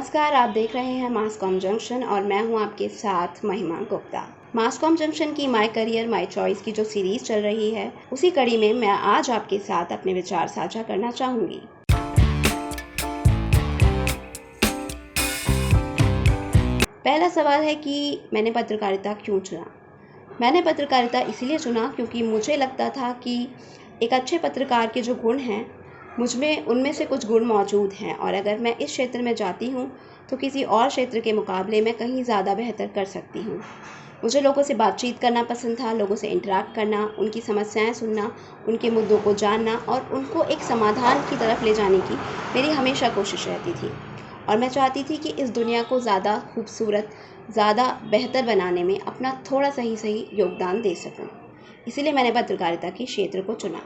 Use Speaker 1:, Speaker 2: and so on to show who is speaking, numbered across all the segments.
Speaker 1: नमस्कार, आप देख रहे हैं मास कॉम जंक्शन और मैं हूं आपके साथ महिमा गुप्ता। मास कॉम जंक्शन की माय करियर माय चॉइस की जो सीरीज़ चल रही है, उसी कड़ी में मैं आज आपके साथ अपने विचार साझा करना चाहूँगी। पहला सवाल है कि मैंने पत्रकारिता क्यों चुना? मैंने पत्रकारिता इसीलिए चुना क्योंकि मुझे लगता था कि एक अच्छे पत्रकार के जो गुण हैं, मुझमें उनमें से कुछ गुण मौजूद हैं और अगर मैं इस क्षेत्र में जाती हूँ तो किसी और क्षेत्र के मुकाबले मैं कहीं ज़्यादा बेहतर कर सकती हूँ। मुझे लोगों से बातचीत करना पसंद था, लोगों से इंटरैक्ट करना, उनकी समस्याएं सुनना, उनके मुद्दों को जानना और उनको एक समाधान की तरफ ले जाने की मेरी हमेशा कोशिश रहती थी। और मैं चाहती थी कि इस दुनिया को ज़्यादा खूबसूरत, ज़्यादा बेहतर बनाने में अपना थोड़ा सही योगदान दे सकूं। इसीलिए मैंने पत्रकारिता के क्षेत्र को चुना।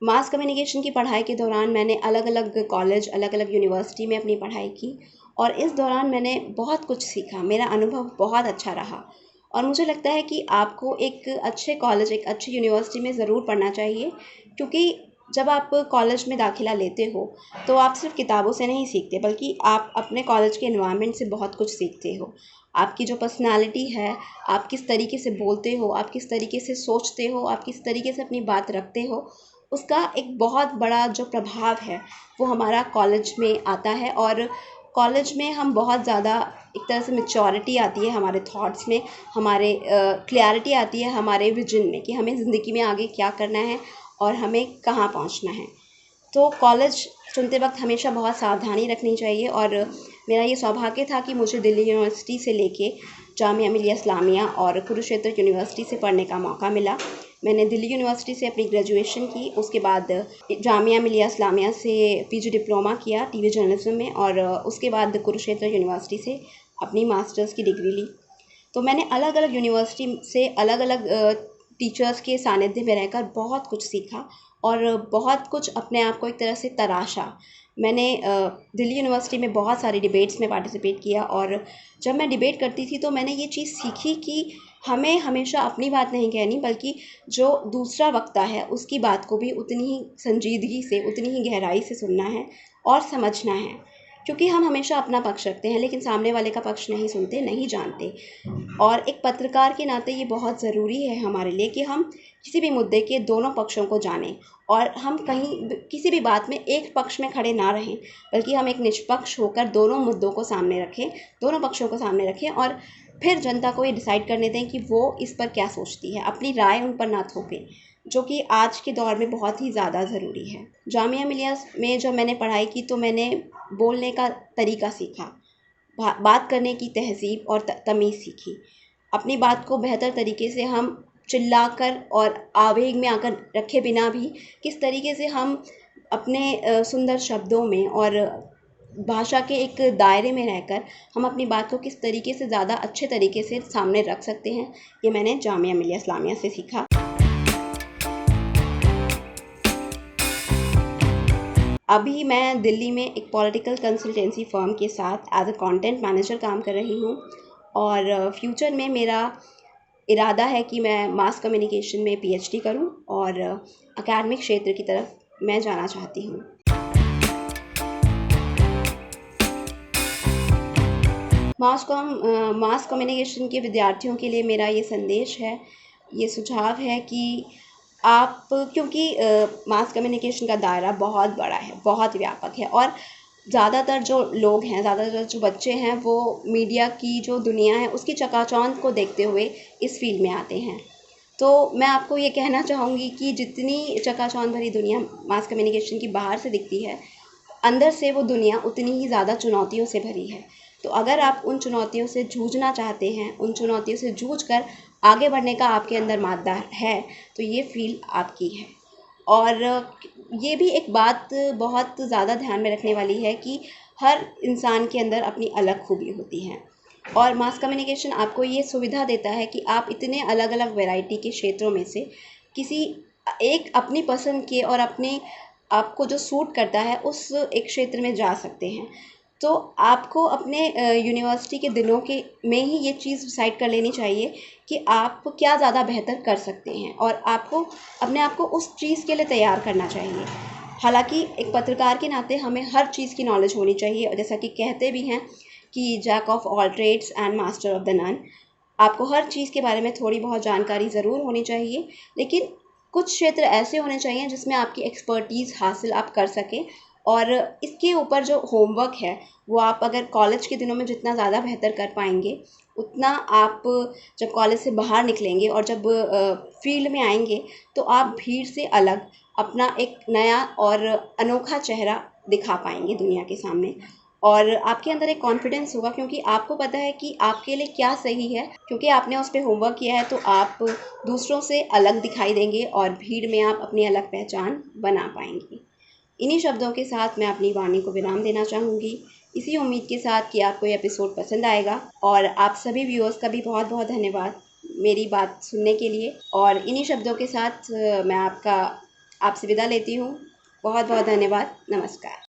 Speaker 1: मास कम्युनिकेशन की पढ़ाई के दौरान मैंने अलग अलग कॉलेज, अलग अलग यूनिवर्सिटी में अपनी पढ़ाई की और इस दौरान मैंने बहुत कुछ सीखा। मेरा अनुभव बहुत अच्छा रहा और मुझे लगता है कि आपको एक अच्छे कॉलेज, एक अच्छी यूनिवर्सिटी में ज़रूर पढ़ना चाहिए, क्योंकि जब आप कॉलेज में दाखिला लेते हो तो आप सिर्फ किताबों से नहीं सीखते, बल्कि आप अपने कॉलेज के एनवायरनमेंट से बहुत कुछ सीखते हो। आपकी जो पर्सनालिटी है, आप किस तरीके से बोलते हो, आप किस तरीके से सोचते हो, आप किस तरीके से अपनी बात रखते हो, उसका एक बहुत बड़ा जो प्रभाव है वो हमारा कॉलेज में आता है। और कॉलेज में हम बहुत ज़्यादा एक तरह से मैच्योरिटी आती है हमारे थॉट्स में, हमारे क्लैरिटी आती है हमारे विजन में कि हमें ज़िंदगी में आगे क्या करना है और हमें कहाँ पहुँचना है। तो कॉलेज चुनते वक्त हमेशा बहुत सावधानी रखनी चाहिए और मेरा ये सौभाग्य था कि मुझे दिल्ली यूनिवर्सिटी से लेके जामिया मिलिया इस्लामिया और कुरुक्षेत्र यूनिवर्सिटी से पढ़ने का मौका मिला। मैंने दिल्ली यूनिवर्सिटी से अपनी ग्रेजुएशन की, उसके बाद जामिया मिलिया इस्लामिया से पीजी डिप्लोमा किया टीवी जर्नलिज्म में और उसके बाद कुरुक्षेत्र यूनिवर्सिटी से अपनी मास्टर्स की डिग्री ली। तो मैंने अलग अलग यूनिवर्सिटी से अलग अलग टीचर्स के सानिध्य में रहकर बहुत कुछ सीखा और बहुत कुछ अपने आप को एक तरह से तराशा। मैंने दिल्ली यूनिवर्सिटी में बहुत सारी डिबेट्स में पार्टिसिपेट किया और जब मैं डिबेट करती थी तो मैंने ये चीज़ सीखी कि हमें हमेशा अपनी बात नहीं कहनी, बल्कि जो दूसरा वक्ता है उसकी बात को भी उतनी ही संजीदगी से, उतनी ही गहराई से सुनना है और समझना है। क्योंकि हम हमेशा अपना पक्ष रखते हैं लेकिन सामने वाले का पक्ष नहीं सुनते, नहीं जानते। और एक पत्रकार के नाते ये बहुत ज़रूरी है हमारे लिए कि हम किसी भी मुद्दे के दोनों पक्षों को जानें और हम कहीं किसी भी बात में एक पक्ष में खड़े ना रहें, बल्कि हम एक निष्पक्ष होकर दोनों मुद्दों को सामने रखें, दोनों पक्षों को सामने रखें और फिर जनता को ये डिसाइड करने दें कि वो इस पर क्या सोचती है, अपनी राय उन पर ना थोपें, जो कि आज के दौर में बहुत ही ज़्यादा ज़रूरी है। जामिया मिलिया में जब मैंने पढ़ाई की तो मैंने बोलने का तरीका सीखा, बात करने की तहज़ीब और तमीज़ सीखी। अपनी बात को बेहतर तरीके से हम चिल्लाकर और आवेग में आकर रखे बिना भी किस तरीके से हम अपने सुंदर शब्दों में और भाषा के एक दायरे में रहकर हम अपनी बात को किस तरीके से ज़्यादा अच्छे तरीके से सामने रख सकते हैं, ये मैंने जामिया मिलिया इस्लामिया से सीखा। अभी मैं दिल्ली में एक पॉलिटिकल कंसल्टेंसी फर्म के साथ एज अ कंटेंट मैनेजर काम कर रही हूँ और फ्यूचर में मेरा इरादा है कि मैं मास कम्युनिकेशन में पीएचडी करूँ और एकेडमिक क्षेत्र की तरफ मैं जाना चाहती हूँ। मास कम्युनिकेशन के विद्यार्थियों के लिए मेरा ये संदेश है, ये सुझाव है कि आप, क्योंकि मास कम्युनिकेशन का दायरा बहुत बड़ा है, बहुत व्यापक है और ज़्यादातर जो लोग हैं, ज़्यादातर जो बच्चे हैं, वो मीडिया की जो दुनिया है उसकी चकाचौंध को देखते हुए इस फील्ड में आते हैं। तो मैं आपको ये कहना चाहूँगी कि जितनी चकाचौंध भरी दुनिया मास कम्युनिकेशन की बाहर से दिखती है, अंदर से वो दुनिया उतनी ही ज़्यादा चुनौतियों से भरी है। तो अगर आप उन चुनौतियों से जूझना चाहते हैं, उन चुनौतियों से जूझ कर आगे बढ़ने का आपके अंदर मादा है, तो ये फील्ड आपकी है। और ये भी एक बात बहुत ज़्यादा ध्यान में रखने वाली है कि हर इंसान के अंदर अपनी अलग खूबी होती है और मास कम्युनिकेशन आपको ये सुविधा देता है कि आप इतने अलग अलग वैरायटी के क्षेत्रों में से किसी एक अपनी पसंद के और अपने आपको जो सूट करता है उस एक क्षेत्र में जा सकते हैं। तो आपको अपने यूनिवर्सिटी के दिनों के में ही ये चीज़ डिसाइड कर लेनी चाहिए कि आप क्या ज़्यादा बेहतर कर सकते हैं और आपको अपने आप को उस चीज़ के लिए तैयार करना चाहिए। हालाँकि एक पत्रकार के नाते हमें हर चीज़ की नॉलेज होनी चाहिए, और जैसा कि कहते भी हैं कि jack of all trades and master of the none. आपको हर चीज़ के बारे में थोड़ी बहुत जानकारी ज़रूर होनी चाहिए, लेकिन कुछ क्षेत्र ऐसे होने चाहिए जिसमें आपकी एक्सपर्टीज़ हासिल आप कर सकें। और इसके ऊपर जो होमवर्क है, वो आप अगर कॉलेज के दिनों में जितना ज़्यादा बेहतर कर पाएंगे, उतना आप जब कॉलेज से बाहर निकलेंगे और जब फील्ड में आएंगे, तो आप भीड़ से अलग अपना एक नया और अनोखा चेहरा दिखा पाएंगे दुनिया के सामने। और आपके अंदर एक कॉन्फिडेंस होगा, क्योंकि आपको पता है कि आपके लिए क्या सही है, क्योंकि आपने उस पे होमवर्क किया है। तो आप दूसरों से अलग दिखाई देंगे और भीड़ में आप अपनी अलग पहचान बना पाएंगे। इन्हीं शब्दों के साथ मैं अपनी वाणी को विराम देना चाहूँगी, इसी उम्मीद के साथ कि आपको ये एपिसोड पसंद आएगा। और आप सभी व्यूअर्स का भी बहुत बहुत धन्यवाद मेरी बात सुनने के लिए। और इन्हीं शब्दों के साथ मैं आपसे विदा लेती हूँ। बहुत बहुत धन्यवाद। नमस्कार।